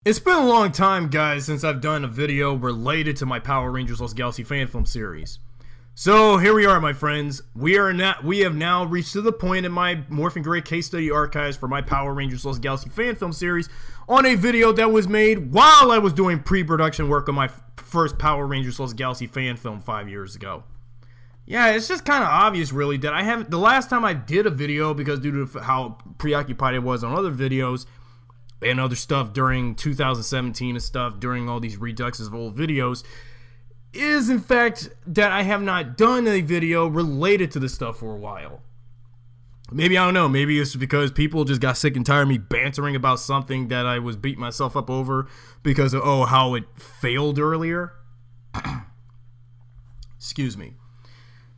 It's been a long time, guys, since I've done a video related to my Power Rangers Lost Galaxy fan film series. So here we are, my friends. We have now reached to the point in my Morphin case study archives for my Power Rangers Lost Galaxy fan film series on a video that was made while I was doing pre-production work on my first Power Rangers Lost Galaxy fan film 5 years ago. Yeah, it's just kind of obvious, really, that the last time I did a video, because due to how preoccupied I was on other videos and other stuff during 2017 and stuff, during all these reduxes of old videos, is in fact that I have not done a video related to this stuff for a while. Maybe, I don't know, maybe it's because people just got sick and tired of me bantering about something that I was beating myself up over because of, oh, how it failed earlier. Excuse me.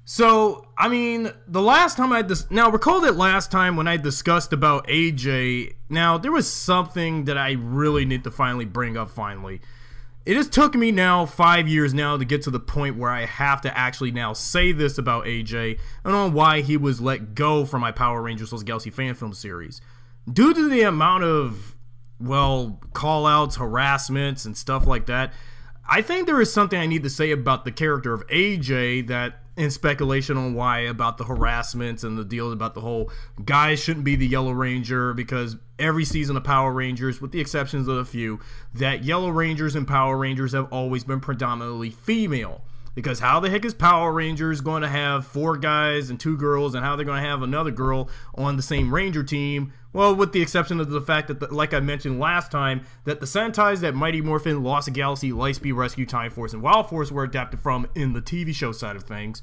So, I mean, the last time now recall that last time when I discussed about AJ, now there was something that I really need to finally bring up finally. It just took me now 5 years now to get to the point where I have to actually now say this about AJ and on why he was let go from my Power Rangers Lost Galaxy fan film series. Due to the amount of, well, call-outs, harassments, and stuff like that, I think there is something I need to say about the character of AJ that, and speculation on why, about the harassments and the deal about the whole guys shouldn't be the Yellow Ranger, because every season of Power Rangers, with the exceptions of a few, that Yellow Rangers and Power Rangers have always been predominantly female. Because how the heck is Power Rangers going to have 4 guys and 2 girls, and how they're going to have another girl on the same Ranger team? Well, with the exception of the fact that, like I mentioned last time, that the Sentai's that Mighty Morphin, Lost Galaxy, Lightspeed Rescue, Time Force, and Wild Force were adapted from in the TV show side of things.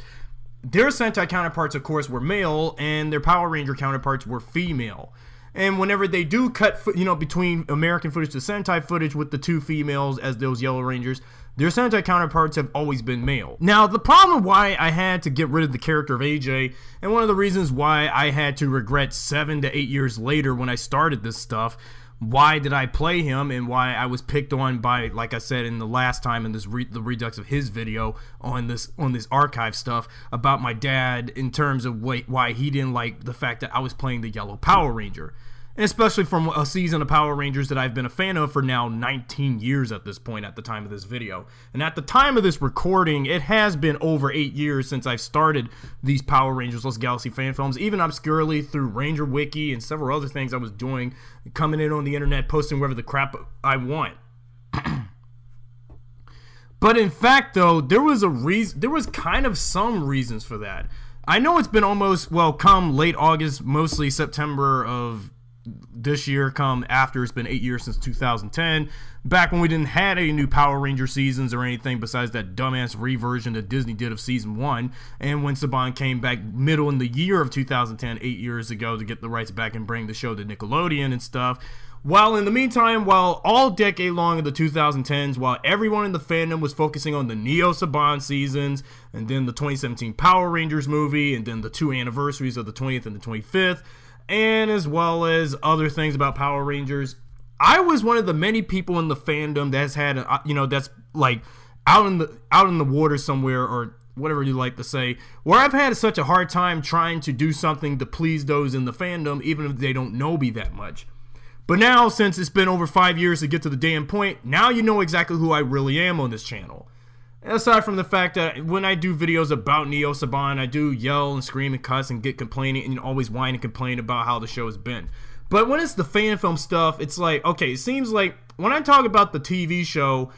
Their Sentai counterparts, of course, were male, and their Power Ranger counterparts were female. And whenever they do cut, between American footage to Sentai footage with the 2 females as those Yellow Rangers, their Sentai counterparts have always been male. Now, the problem why I had to get rid of the character of AJ, and one of the reasons why I had to regret 7 to 8 years later when I started this stuff, why did I play him and why I was picked on by, like I said in the last time in this the redux of his video on this archive stuff about my dad, in terms of why he didn't like the fact that I was playing the Yellow Power Ranger. And especially from a season of Power Rangers that I've been a fan of for now 19 years at this point at the time of this video. And at the time of this recording, it has been over 8 years since I've started these Power Rangers Lost Galaxy fan films, even obscurely through Ranger Wiki and several other things I was doing, coming in on the internet, posting whatever the crap I want. But in fact, though, there was kind of some reasons for that. I know it's been almost, well, come late August, mostly September of this year, come after it's been 8 years since 2010, back when we didn't have any new Power Ranger seasons or anything besides that dumbass reversion that Disney did of season 1, and when Saban came back middle in the year of 2010, 8 years ago, to get the rights back and bring the show to Nickelodeon and stuff. While in the meantime, while all decade long of the 2010s, while everyone in the fandom was focusing on the Neo Saban seasons, and then the 2017 Power Rangers movie, and then the 2 anniversaries of the 20th and the 25th, and as well as other things about Power Rangers, I was one of the many people in the fandom that's had, that's like out in the water somewhere, or whatever you like to say, where I've had such a hard time trying to do something to please those in the fandom, even if they don't know me that much. But now, since it's been over 5 years to get to the damn point, now you know exactly who I really am on this channel. Aside from the fact that when I do videos about Neo Saban, I do yell and scream and cuss and get complaining and always whine and complain about how the show has been. But when it's the fan film stuff, it's like, okay, it seems like when I talk about the TV show,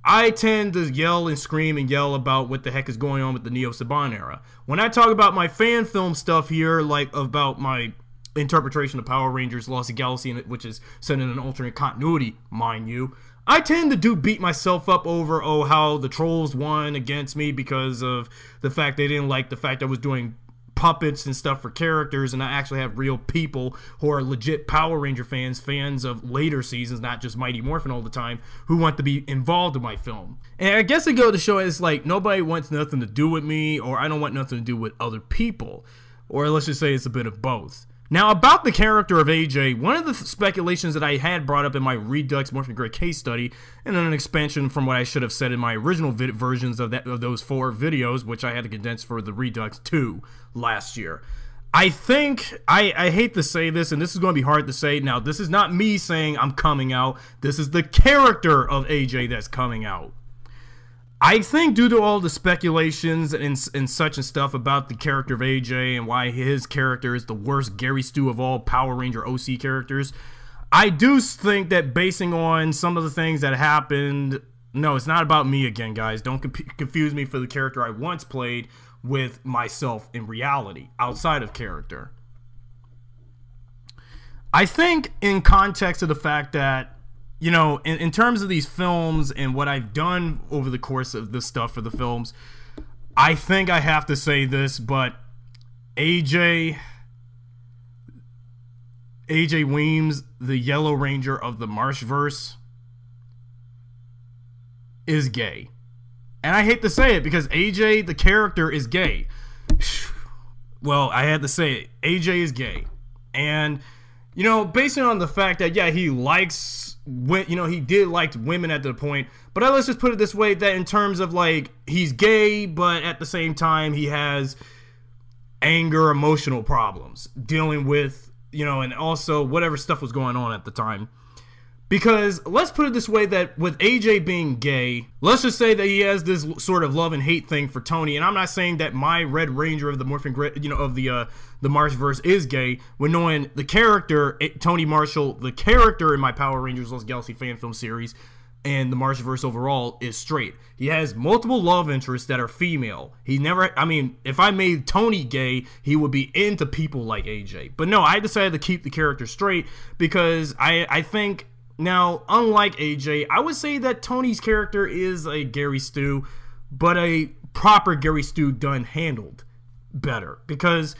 I tend to yell and scream and yell about what the heck is going on with the Neo Saban era. When I talk about my fan film stuff here, like about my interpretation of Power Rangers Lost Galaxy, which is set in an alternate continuity, mind you, I tend to beat myself up over, oh, how the trolls won against me because of the fact they didn't like the fact I was doing puppets and stuff for characters, and I actually have real people who are legit Power Ranger fans of later seasons, not just Mighty Morphin all the time, who want to be involved in my film. And I guess it goes to show it's like nobody wants nothing to do with me, or I don't want nothing to do with other people, or let's just say it's a bit of both. Now, about the character of AJ, one of the speculations that I had brought up in my Redux Morphin case study, and then an expansion from what I should have said in my original versions of those 4 videos, which I had to condense for the Redux 2 last year. I think, I hate to say this, and this is going to be hard to say. Now, this is not me saying I'm coming out. This is the character of AJ that's coming out. I think due to all the speculations and such and stuff about the character of AJ and why his character is the worst Gary Stu of all Power Ranger OC characters, I do think that basing on some of the things that happened, no, it's not about me again, guys. Don't confuse me for the character I once played with myself in reality, outside of character. I think in context of the fact that, you know, in terms of these films and what I've done over the course of this stuff for the films, I think I have to say this, but AJ Weems, the Yellow Ranger of the Marsh-Verse, is gay. And I hate to say it because AJ, the character, is gay. Well, I had to say it. AJ is gay. And, you know, based on the fact that, yeah, he likes, you know, he did like women at the point. But let's just put it this way, that in terms of, like, he's gay, but at the same time, he has anger, emotional problems dealing with, you know, and also whatever stuff was going on at the time. Because let's put it this way, that with AJ being gay, let's just say that he has this sort of love and hate thing for Tony. And I'm not saying that my Red Ranger of the Morphin, you know, of the Marsh-Verse is gay. When knowing the character, Tony Marshall, the character in my Power Rangers Lost Galaxy fan film series, and the Marsh-Verse overall is straight. He has multiple love interests that are female. He never, I mean, if I made Tony gay, he would be into people like AJ. But no, I decided to keep the character straight because I think. Now, unlike AJ, I would say that Tony's character is a Gary Stu, but a proper Gary Stu done handled better. Because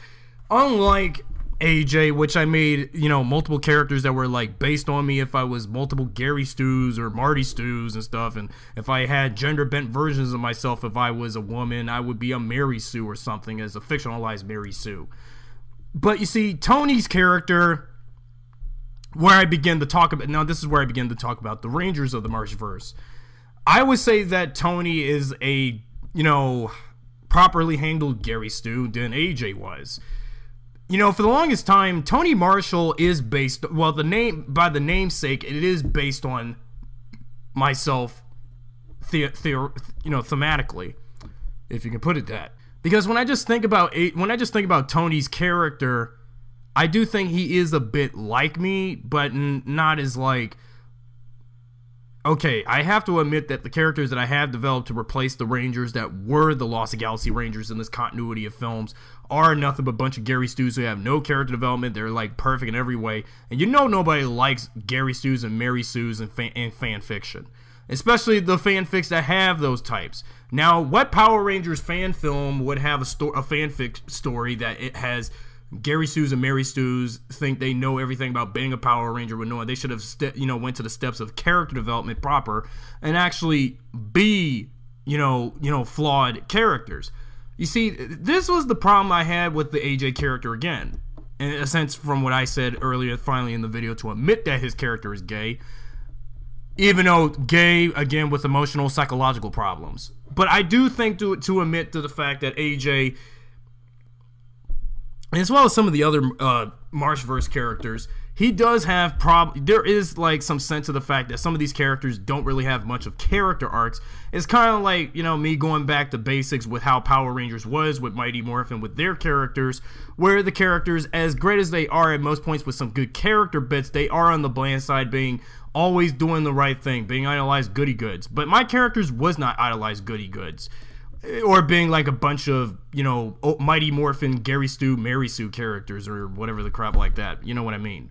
unlike AJ, which I made, you know, multiple characters that were like based on me if I was multiple Gary Stews or Marty Stews and stuff, and if I had gender bent versions of myself, if I was a woman, I would be a Mary Sue or something as a fictionalized Mary Sue. But you see, Tony's character, where I begin to talk about, now this is where I begin to talk about the Rangers of the Marsh-Verse. I would say that Tony is a, you know, properly handled Gary Stu than AJ was. You know, for the longest time, Tony Marshall is based, well, the name, by the namesake, it is based on myself, you know, thematically, if you can put it that. Because when I just think about Tony's character, I do think he is a bit like me, but not as like... Okay, I have to admit that the characters that I have developed to replace the Rangers that were the Lost Galaxy Rangers in this continuity of films are nothing but a bunch of Gary Stews who have no character development. They're like perfect in every way. And you know nobody likes Gary Stews and Mary Sues in fan fiction. Especially the fanfics that have those types. Now, what Power Rangers fan film would have a fanfic story that it has... Gary Stews and Mary Stews think they know everything about being a Power Ranger, but no, they should have went to the steps of character development proper and actually be flawed characters. You see, this was the problem I had with the AJ character again, in a sense, from what I said earlier, finally in the video, to admit that his character is gay, even though gay again with emotional psychological problems. But I do think to admit to the fact that AJ, as well as some of the other Marsh-Verse characters, he does have there is like some sense of the fact that some of these characters don't really have much of character arcs. It's kind of like, you know, me going back to basics with how Power Rangers was with Mighty Morphin with their characters, where the characters, as great as they are at most points with some good character bits, they are on the bland side, being always doing the right thing, being idolized goody goods. But my characters was not idolized goody goods, or being like a bunch of, you know, Mighty Morphin, Gary Stu, Mary Sue characters, or whatever the crap like that. You know what I mean?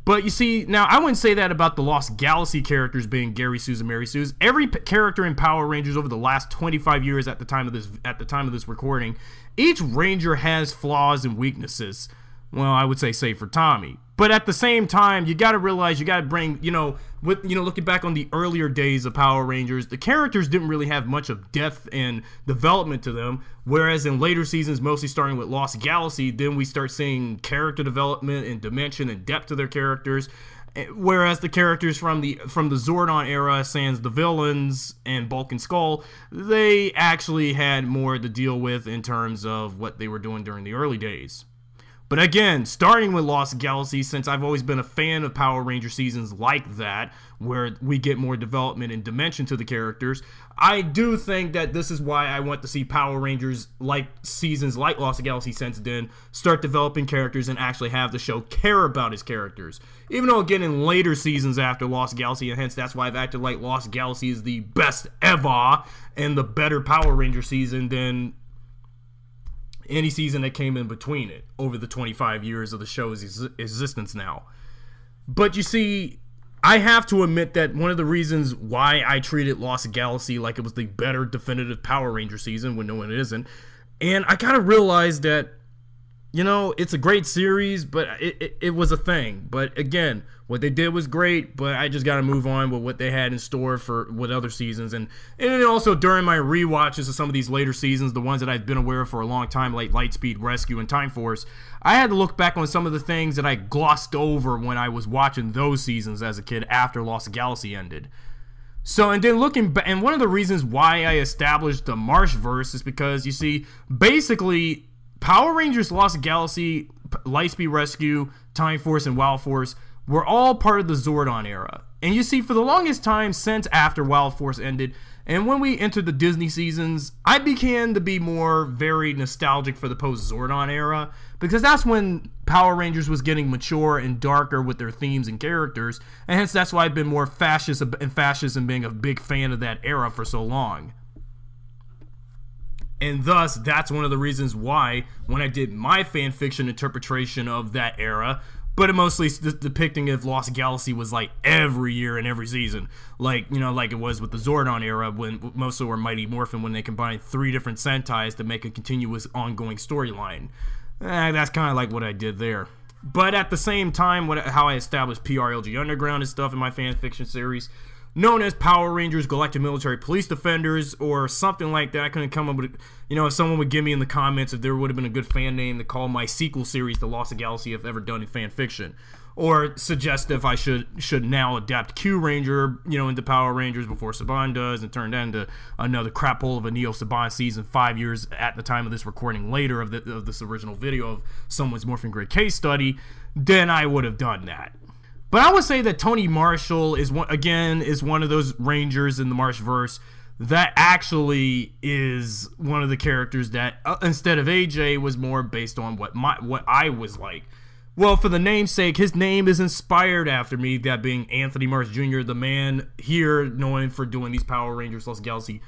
But you see, now I wouldn't say that about the Lost Galaxy characters being Gary Sues and Mary Sues. Every character in Power Rangers over the last 25 years at the time of this recording, each Ranger has flaws and weaknesses. Well, I would say save for Tommy. But at the same time, you got to realize, you got to bring, looking back on the earlier days of Power Rangers, the characters didn't really have much of depth and development to them. Whereas in later seasons, mostly starting with Lost Galaxy, then we start seeing character development and dimension and depth to their characters. Whereas the characters from the Zordon era, sans the villains and Bulk and Skull, they actually had more to deal with in terms of what they were doing during the early days. But again, starting with Lost Galaxy, since I've always been a fan of Power Ranger seasons like that, where we get more development and dimension to the characters, I do think that this is why I want to see Power Rangers like seasons like Lost Galaxy since then start developing characters and actually have the show care about his characters. Even though again in later seasons after Lost Galaxy, and hence that's why I've acted like Lost Galaxy is the best ever and the better Power Ranger season than any season that came in between it over the 25 years of the show's existence now. But you see, I have to admit that one of the reasons why I treated Lost Galaxy like it was the better definitive Power Ranger season when no one isn't, and I kind of realized that, you know, it's a great series, but it was a thing. But again, what they did was great, but I just got to move on with what they had in store for with other seasons. And then also during my rewatches of some of these later seasons, the ones that I've been aware of for a long time, like Lightspeed Rescue and Time Force, I had to look back on some of the things that I glossed over when I was watching those seasons as a kid after Lost Galaxy ended. So, and then looking back, and one of the reasons why I established the Marsh-Verse is because, you see, basically Power Rangers Lost Galaxy, Lightspeed Rescue, Time Force, and Wild Force were all part of the Zordon era. And you see, for the longest time since after Wild Force ended, and when we entered the Disney seasons, I began to be more very nostalgic for the post-Zordon era, because that's when Power Rangers was getting mature and darker with their themes and characters, and hence that's why I've been more fascist and being a big fan of that era for so long. And thus, that's one of the reasons why, when I did my fanfiction interpretation of that era, but it mostly depicting if Lost Galaxy was like every year and every season, like, you know, like it was with the Zordon era, when mostly were Mighty Morphin, when they combined 3 different Sentais to make a continuous ongoing storyline. That's kind of like what I did there. But at the same time, how I established PRLG Underground and stuff in my fanfiction series, known as Power Rangers Galactic Military Police Defenders, or something like that. I couldn't come up with, you know, if someone would give me in the comments if there would have been a good fan name to call my sequel series to Lost Galaxy if ever done in fan fiction, or suggest if I should now adapt Q Ranger, you know, into Power Rangers before Saban does, and turn that into another crap hole of a Neo Saban season 5 years at the time of this recording later of this original video of someone's Morphin Grid case study, then I would have done that. But I would say that Tony Marshall is one of those Rangers in the Marsh-Verse that actually is one of the characters that, instead of AJ, was more based on what I was like. Well, for the namesake, his name is inspired after me, that being Anthony Marsh Jr., the man here known for doing these Power Rangers Lost Galaxy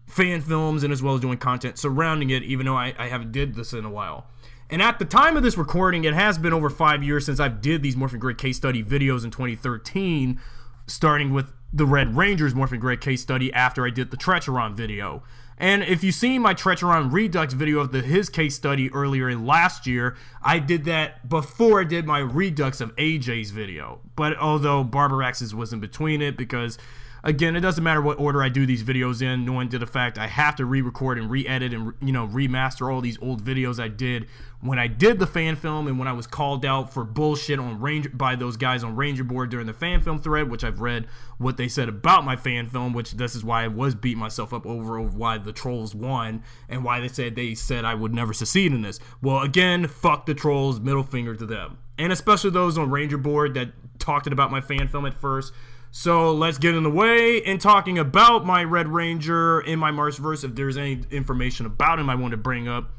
fan films, and as well as doing content surrounding it, even though I haven't did this in a while. And at the time of this recording, it has been over 5 years since I did these Morphin Grid case study videos in 2013, starting with the Red Rangers Morphin Grid case study after I did the Trecheron video. And if you've seen my Trecheron Redux video of his case study earlier in last year, I did that before I did my Redux of AJ's video. But although Barbarax's was in between it, because again, it doesn't matter what order I do these videos in, knowing to the fact I have to re-record and re-edit and, you know, remaster all these old videos I did when I did the fan film, and when I was called out for bullshit on by those guys on Ranger Board during the fan film thread, which I've read what they said about my fan film, which this is why I was beating myself up over why the trolls won and why they said I would never succeed in this. Well, again, fuck the trolls, middle finger to them. And especially those on Ranger Board that talked about my fan film at first. So let's get in the way in talking about my Red Ranger in my Marsh-Verse, if there's any information about him I want to bring up.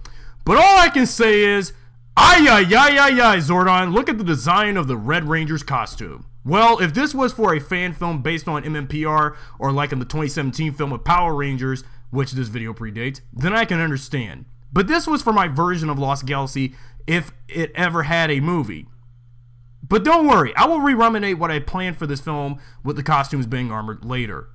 But all I can say is, Zordon, look at the design of the Red Ranger's costume. Well, if this was for a fan film based on MMPR, or like in the 2017 film of Power Rangers, which this video predates, then I can understand. But this was for my version of Lost Galaxy if it ever had a movie. But don't worry, I will re-ruminate what I planned for this film with the costumes being armored later.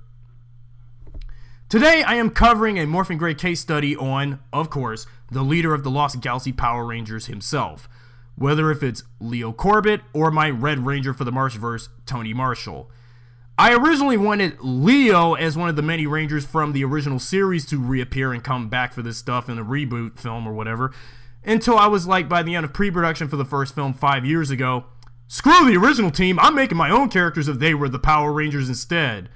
Today, I am covering a Morphin Grid case study on, of course, the leader of the Lost Galaxy Power Rangers himself, whether if it's Leo Corbett or my Red Ranger for the Marsh-Verse, Tony Marshall. I originally wanted Leo as one of the many Rangers from the original series to reappear and come back for this stuff in a reboot film or whatever, until I was like, by the end of pre-production for the first film 5 years ago, screw the original team, I'm making my own characters if they were the Power Rangers instead.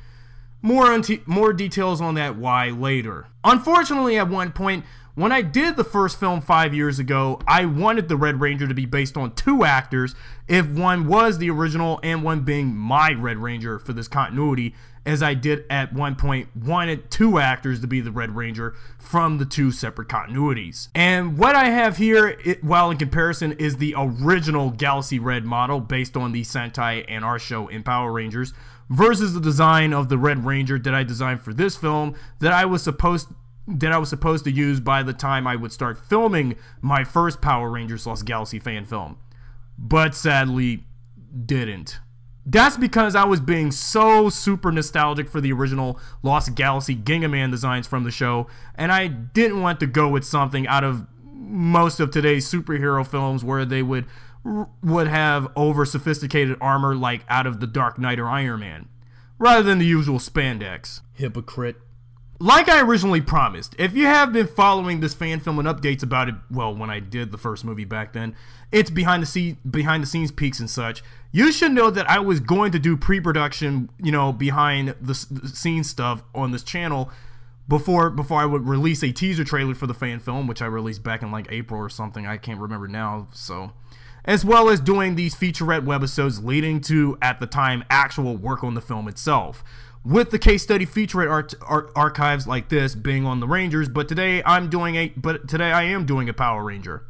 More details on that why later. Unfortunately, at one point, When I did the first film 5 years ago, I wanted the Red Ranger to be based on 2 actors, if one was the original and one being my Red Ranger for this continuity, as I did at one point wanted 2 actors to be the Red Ranger from the 2 separate continuities. And what I have here, while in comparison, is the original Galaxy Red model based on the Sentai and our show in Power Rangers, versus the design of the Red Ranger that I designed for this film that I was supposed to use by the time I would start filming my first Power Rangers Lost Galaxy fan film, but sadly didn't. That's because I was being so super nostalgic for the original Lost Galaxy Gingaman designs from the show, and I didn't want to go with something out of most of today's superhero films where they would have over sophisticated armor like out of the Dark Knight or Iron Man, rather than the usual spandex. Hypocrite. Like I originally promised, if you have been following this fan film and updates about it, well, when I did the first movie back then, it's behind the scenes peaks and such, you should know that I was going to do pre-production, behind the scenes stuff on this channel before I would release a teaser trailer for the fan film, which I released back in like April or something, I can't remember now, so, as well as doing these featurette webisodes leading to, at the time, actual work on the film itself, with the case study featurette archives like this being on the Rangers, but today I am doing a Power Ranger.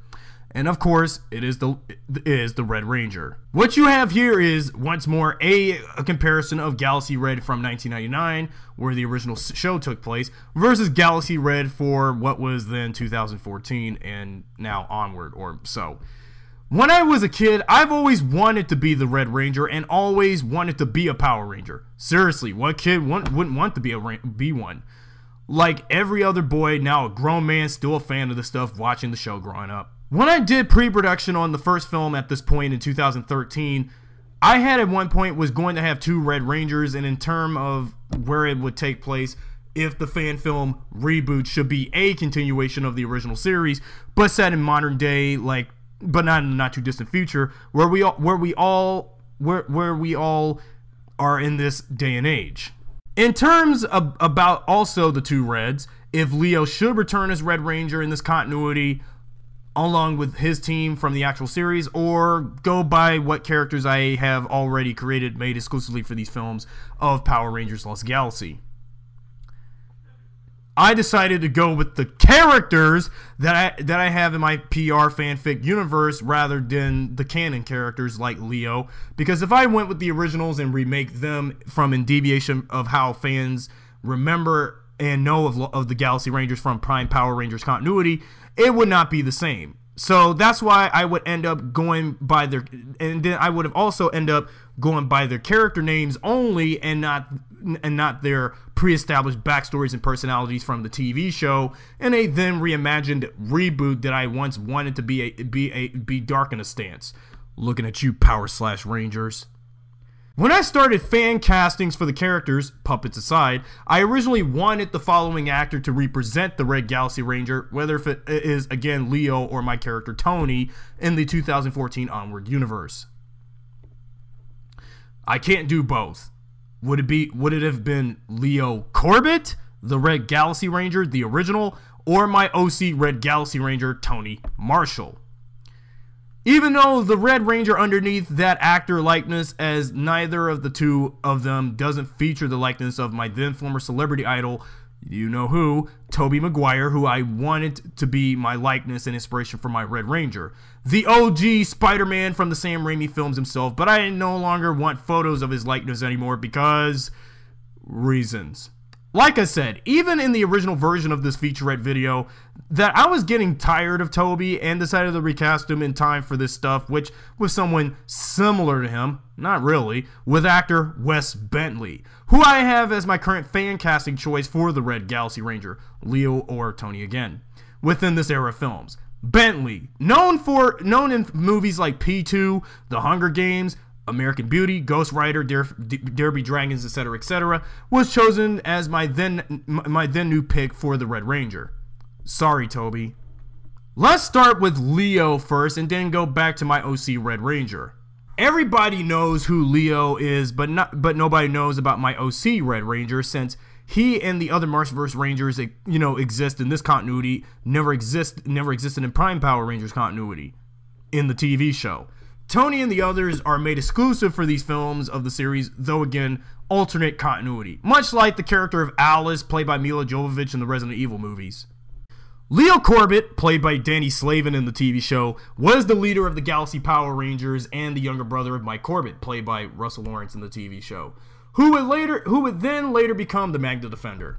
And of course, it is the Red Ranger. What you have here is, once more, a comparison of Galaxy Red from 1999, where the original show took place, versus Galaxy Red for what was then 2014 and now onward or so. When I was a kid, I've always wanted to be the Red Ranger and always wanted to be a Power Ranger. Seriously, what kid wouldn't want to be one? Like every other boy, now a grown man, still a fan of the stuff, watching the show growing up. When I did pre-production on the first film at this point in 2013, I had at one point was going to have 2 Red Rangers, and in terms of where it would take place, if the fan film reboot should be a continuation of the original series, but set in modern day, but not in the not too distant future, where we all are in this day and age. In terms of about also the 2 Reds, if Leo should return as Red Ranger in this continuity along with his team from the actual series, or go by what characters I have already created made exclusively for these films of Power Rangers Lost Galaxy. I decided to go with the characters that I have in my PR fanfic universe rather than the canon characters like Leo, because if I went with the originals and remake them from in deviation of how fans remember and know of the Galaxy Rangers from Prime Power Rangers continuity, it would not be the same. So that's why I would end up going by their, and then I would have also end up going by their character names only, and not their pre-established backstories and personalities from the TV show, and a then reimagined reboot that I once wanted to be dark in a stance. Looking at you, Power/Rangers. When I started fan castings for the characters, puppets aside, I originally wanted the following actor to represent the Red Galaxy Ranger, whether if it is again Leo or my character Tony in the 2014 Onward universe. I can't do both. Would it have been Leo Corbett, the Red Galaxy Ranger, the original, or my OC Red Galaxy Ranger, Tony Marshall? Even though the Red Ranger underneath that actor likeness, as neither of the 2 of them doesn't feature the likeness of my then former celebrity idol, you know who, Tobey Maguire, who I wanted to be my likeness and inspiration for my Red Ranger. The OG Spider-Man from the Sam Raimi films himself, but I no longer want photos of his likeness anymore because reasons. Like I said, even in the original version of this featurette video, that I was getting tired of Toby and decided to recast him in time for this stuff, which with someone similar to him, not really, with actor Wes Bentley, who I have as my current fan casting choice for the Red Galaxy Ranger, Leo or Tony again, within this era of films. Bentley, known in movies like P2, The Hunger Games, American Beauty, Ghost Rider, Derby Dragons, etc., was chosen as my then new pick for the Red Ranger. Sorry, Toby. Let's start with Leo first and then go back to my OC Red Ranger. Everybody knows who Leo is, but nobody knows about my OC Red Ranger, since he and the other Marsh-Verse Rangers, exist in this continuity, never existed in Prime Power Rangers continuity in the TV show. Tony and the others are made exclusive for these films of the series, though again, alternate continuity, much like the character of Alice, played by Mila Jovovich in the Resident Evil movies. Leo Corbett, played by Danny Slavin in the TV show, was the leader of the Galaxy Power Rangers and the younger brother of Mike Corbett, played by Russell Lawrence in the TV show, who would then later become the Magna Defender.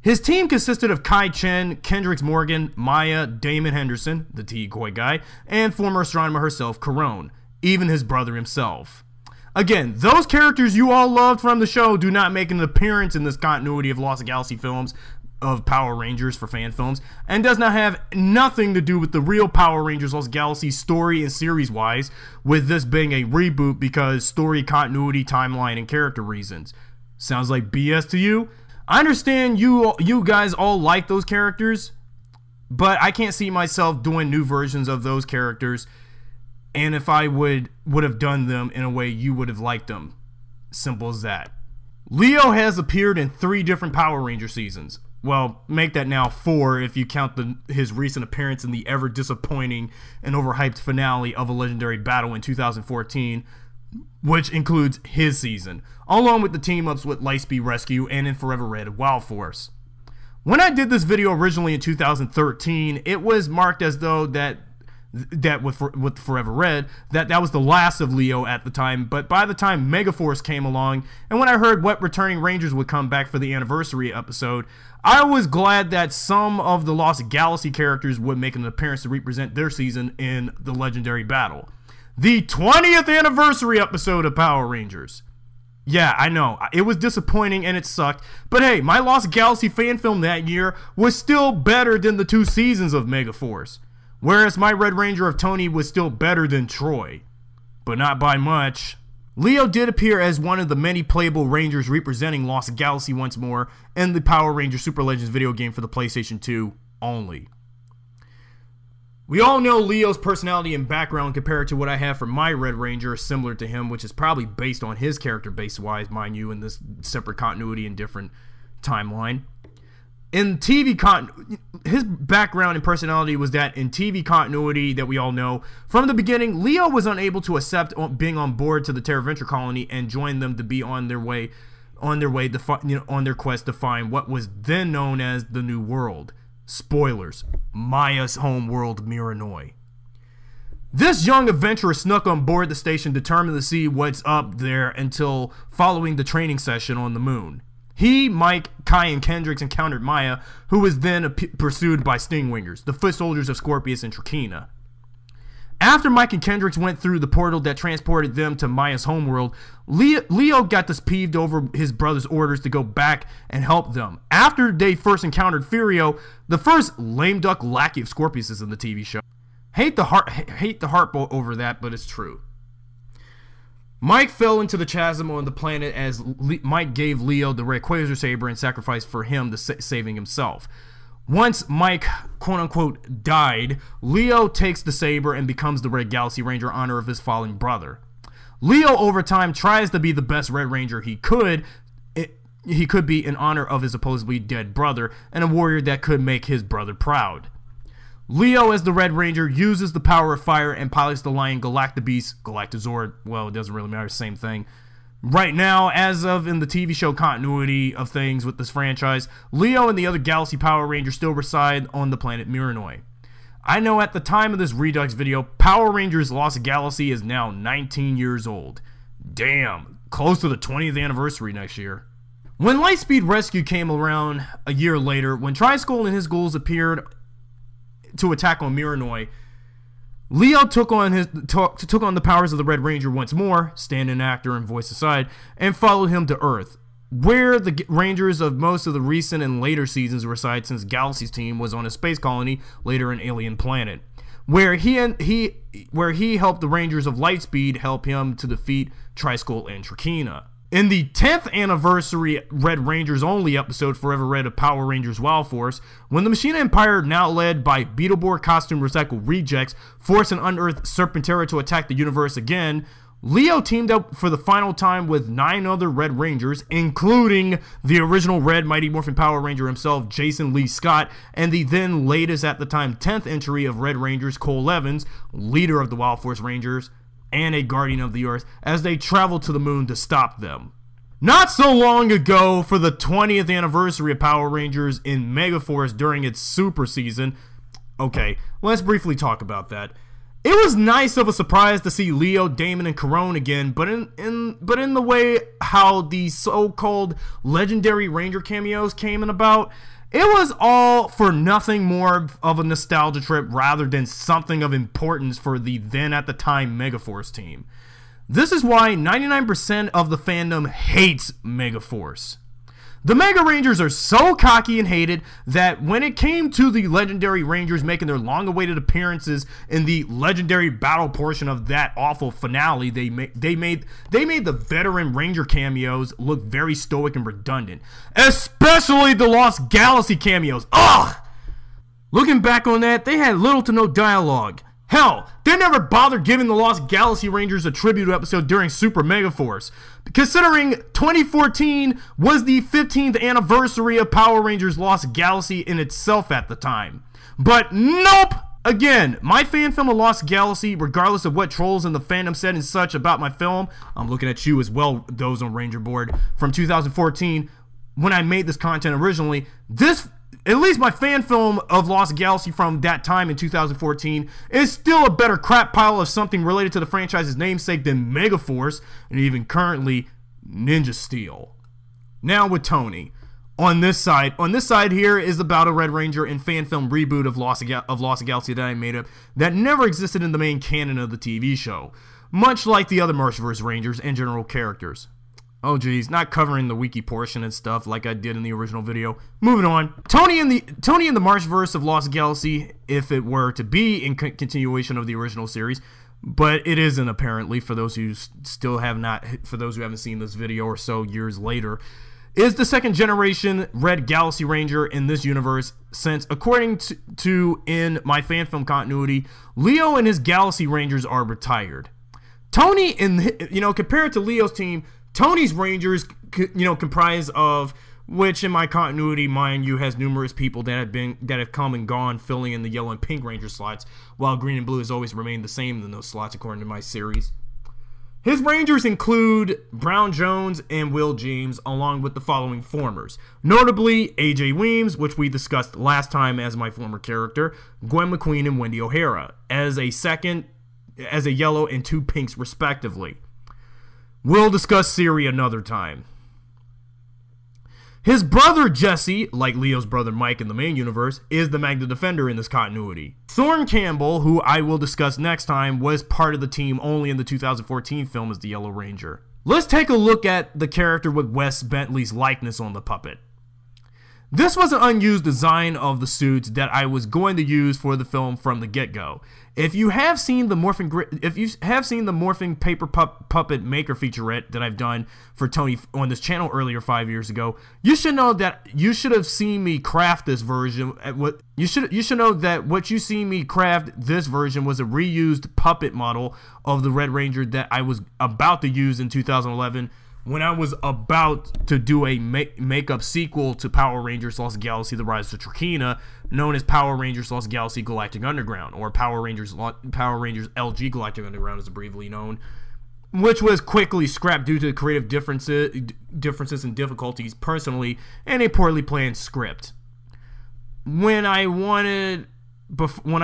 His team consisted of Kai Chen, Kendricks Morgan, Maya, Damon Henderson, the decoy guy, and former astronomer herself, Carone, even his brother himself. Again, those characters you all loved from the show do not make an appearance in this continuity of Lost Galaxy films, of Power Rangers for fan films, and does not have nothing to do with the real Power Rangers Lost Galaxy story and series wise, with this being a reboot because story, continuity, timeline, and character reasons. Sounds like BS to you? I understand you guys all like those characters, but I can't see myself doing new versions of those characters, and if I would have done them in a way you would have liked them. Simple as that. Leo has appeared in 3 different Power Ranger seasons. Well, make that now 4 if you count his recent appearance in the ever disappointing and overhyped finale of A Legendary Battle in 2014, which includes his season, along with the team-ups with Lightspeed Rescue and in Forever Red Wild Force. When I did this video originally in 2013, it was marked as though that with Forever Red, that was the last of Leo at the time, but by the time Megaforce came along, and when I heard what returning Rangers would come back for the anniversary episode, I was glad that some of the Lost Galaxy characters would make an appearance to represent their season in the Legendary Battle. The 20th anniversary episode of Power Rangers. Yeah, I know, it was disappointing and it sucked, but hey, my Lost Galaxy fan film that year was still better than the 2 seasons of Megaforce. Whereas my Red Ranger of Tony was still better than Troy. But not by much. Leo did appear as one of the many playable Rangers representing Lost Galaxy once more in the Power Ranger Super Legends video game for the PlayStation 2 only. We all know Leo's personality and background compared to what I have for my Red Ranger is similar to him, which is probably based on his character base-wise, mind you, in this separate continuity and different timeline. In his background and personality was that in TV continuity that we all know, from the beginning, Leo was unable to accept being on board to the Terra Venture colony and join them to be on their quest to find what was then known as the New World. Spoilers: Maya's home world, Miranoi. This young adventurer snuck on board the station determined to see what's up there until following the training session on the moon. He, Mike, Kai, and Kendricks encountered Maya, who was then pursued by Stingwingers, the foot soldiers of Scorpius and Trakeena. After Mike and Kendricks went through the portal that transported them to Maya's homeworld, Leo got peeved over his brother's orders to go back and help them. After they first encountered Furio, the first lame duck lackey of Scorpius is in the TV show. Hate the heart over that, but it's true. Mike fell into the chasm on the planet as Mike gave Leo the Red Quasar Saber and sacrificed for him to saving himself. Once Mike, quote-unquote, died, Leo takes the saber and becomes the Red Galaxy Ranger in honor of his fallen brother. Leo, over time, tries to be the best Red Ranger he could be in honor of his supposedly dead brother, and a warrior that could make his brother proud. Leo, as the Red Ranger, uses the power of fire and pilots the Lion Galactabeast, Galactazord, well, it doesn't really matter, same thing. Right now, as of in the TV show continuity of things with this franchise, Leo and the other Galaxy Power Rangers still reside on the planet Miranoi. I know at the time of this Redux video, Power Rangers Lost Galaxy is now 19 years old. Damn, close to the 20th anniversary next year. When Lightspeed Rescue came around a year later, when Tri-Skull and his ghouls appeared to attack on Miranoi, Leo took on the powers of the Red Ranger once more, stand-in actor and voice aside, and followed him to Earth, where the Rangers of most of the recent and later seasons reside, since Galaxy's team was on a space colony, later an alien planet, where he helped the Rangers of Lightspeed help him to defeat Tri-Skull and Trakeena. In the 10th anniversary Red Rangers only episode, Forever Red of Power Rangers Wild Force, when the Machine Empire, now led by Beetleborg costume recycled rejects, force an unearthed Serpentera to attack the universe again, Leo teamed up for the final time with 9 other Red Rangers, including the original Red Mighty Morphin Power Ranger himself, Jason Lee Scott, and the then latest at the time 10th entry of Red Rangers, Cole Evans, leader of the Wild Force Rangers, and a Guardian of the Earth, as they traveled to the moon to stop them. Not so long ago, for the 20th anniversary of Power Rangers in Megaforce during its super season, okay, let's briefly talk about that. It was nice of a surprise to see Leo, Damon, and Corone again, but in the way how the so-called legendary Ranger cameos came about, it was all for nothing more of a nostalgia trip rather than something of importance for the then at the time Megaforce team. This is why 99% of the fandom hates Megaforce. The Mega Rangers are so cocky and hated that when it came to the legendary Rangers making their long-awaited appearances in the legendary battle portion of that awful finale, they made the veteran Ranger cameos look very stoic and redundant, especially the Lost Galaxy cameos. Ugh! Looking back on that, they had little to no dialogue. Hell, they never bothered giving the Lost Galaxy Rangers a tribute episode during Super Megaforce, considering 2014 was the 15th anniversary of Power Rangers Lost Galaxy in itself at the time. But nope! Again, my fan film of Lost Galaxy, regardless of what trolls in the fandom said and such about my film, I'm looking at you as well, those on Ranger Board, from 2014, when I made this content originally, at least my fan film of Lost Galaxy from that time in 2014 is still a better crap pile of something related to the franchise's namesake than Megaforce, and even currently Ninja Steel. Now with Tony. On this side here is about a Red Ranger and fan film reboot of Lost Galaxy that I made up that never existed in the main canon of the TV show, much like the other Marsh-Verse Rangers and general characters. Oh geez, not covering the wiki portion and stuff like I did in the original video. Moving on. Tony in the Marsh-Verse of Lost Galaxy, if it were to be in continuation of the original series, but it isn't apparently for those who haven't seen this video or so years later, is the second generation Red Galaxy Ranger in this universe, since according to in my fan film continuity, Leo and his Galaxy Rangers are retired. Tony compared to Leo's team, Tony's Rangers, comprise of, which in my continuity, mind you, has numerous people that have come and gone, filling in the yellow and pink Ranger slots, while green and blue has always remained the same in those slots according to my series. His Rangers include Brown Jones and Will James, along with the following formers. Notably, AJ Weems, which we discussed last time as my former character, Gwen McQueen and Wendy O'Hara, as a yellow and 2 pinks respectively. We'll discuss Siri another time. His brother Jesse, like Leo's brother Mike in the main universe, is the Magna Defender in this continuity. Thorne Campbell, who I will discuss next time, was part of the team only in the 2014 film as the Yellow Ranger. Let's take a look at the character with Wes Bentley's likeness on the puppet. This was an unused design of the suits that I was going to use for the film from the get-go. If you have seen the Morphin paper puppet maker featurette that I've done for Tony on this channel earlier 5 years ago, you should know that you should have seen me craft this version. You should know that what you see me craft this version was a reused puppet model of the Red Ranger that I was about to use in 2011. When I was about to do a make-up sequel to Power Rangers Lost Galaxy The Rise of Trakeena, known as Power Rangers Lost Galaxy Galactic Underground, or Power Rangers LG Galactic Underground as briefly known, which was quickly scrapped due to creative differences and difficulties personally, and a poorly planned script. When I wanted before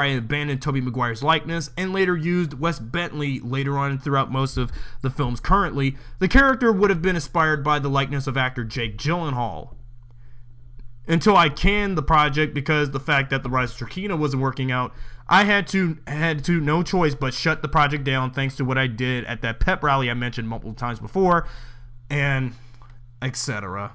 I abandoned Tobey Maguire's likeness and later used Wes Bentley later on throughout most of the films currently, the character would have been inspired by the likeness of actor Jake Gyllenhaal. Until I canned the project because the fact that The Rise of Trakeena wasn't working out, I had to no choice but shut the project down thanks to what I did at that pep rally I mentioned multiple times before, and etc.